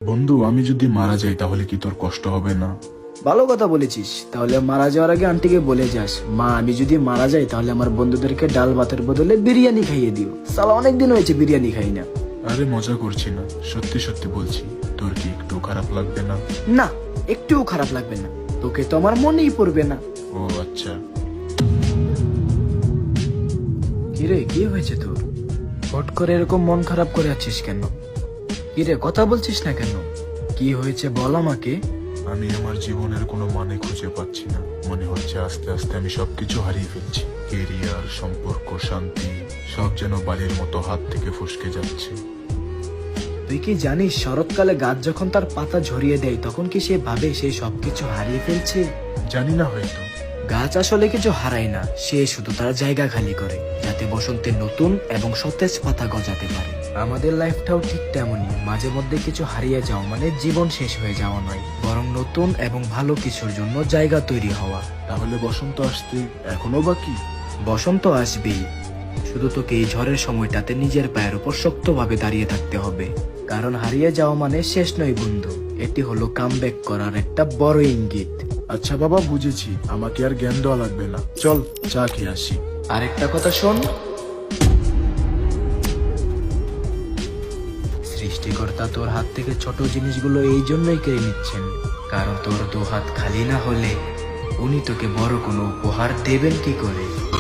বন্ধু, আমি যদি মারা যাই তাহলে কি তোর কষ্ট হবে না? ভালো কথা বলেছিস। তাহলে মারা যাওয়ার আগে আন্টিকে বলে যাস, মা আমি যদি মারা যাই তাহলে আমার বন্ধুদেরকে ডাল ভাতের বদলে বিরিয়ানি খাইয়ে দিও। সালা অনেকদিন হয়েছে বিরিয়ানি খাই না। আরে মজা করছি না, সত্যি সত্যি বলছি। তোর কি একটু খারাপ লাগবে না? না, একটুও খারাপ লাগবে না। তোকে তো আমার মনেই পড়বে না। ও আচ্ছা। কিরে, কি হয়েছে তোর? হট করে এরকম মন খারাপ করে আছিস কেন? কিরে, কথা বলছিস না কেন? কি হয়েছে বল আমাকে। আমি আমার জীবনের কোনো মানে খুঁজে পাচ্ছি না। মনে হচ্ছে আস্তে আস্তে আমি সবকিছু হারিয়ে ফেলছি। কেরিয়ার, সম্পর্ক, শান্তি সব যেন বালির মতো হাত থেকে ফসকে যাচ্ছে। তুই কি জানিস শরৎকালে গাছ যখন তার পাতা ঝরিয়ে দেয় তখন কি সে ভাবে সে সবকিছু হারিয়ে ফেলছে? জানি না হয়তো। গাছ আসলে কিছু হারায় না, সে শুধু তার জায়গা খালি করে যাতে বসন্তে নতুন এবং সতেজ পাতা গজাতে পারে। আমাদের লাইফটাও ঠিক তেমনই, মাঝে মধ্যে কিছু হারিয়ে যাওয়া মানে জীবন শেষ হয়ে যাওয়া নয়, বরং নতুন এবং ভালো কিছুর জন্য জায়গা তৈরি হওয়া। তাহলে বসন্ত আসতে এখনো বাকি? বসন্ত আসবেই, শুধু তোকে এই ঝড়ের সময়টাতে নিজের পায়ের উপর শক্তভাবে দাঁড়িয়ে থাকতে হবে। কারণ হারিয়ে যাওয়া মানে শেষ নয় বন্ধু, এটি হলো কামব্যাক করার একটা বড় ইঙ্গিত। আচ্ছা বাবা, বুঝেছি। আমাকে আর জ্ঞান দেওয়া লাগবে না, চল চা খেয়ে আসি। আরেকটা কথা শোন, সৃষ্টিকর্তা তোর হাত থেকে ছোট জিনিসগুলো এই জন্যই কেড়ে নিচ্ছেন, কারণ তোর দু হাত খালি না হলে উনি তোকে বড় কোনো উপহার দেবেন কি করে।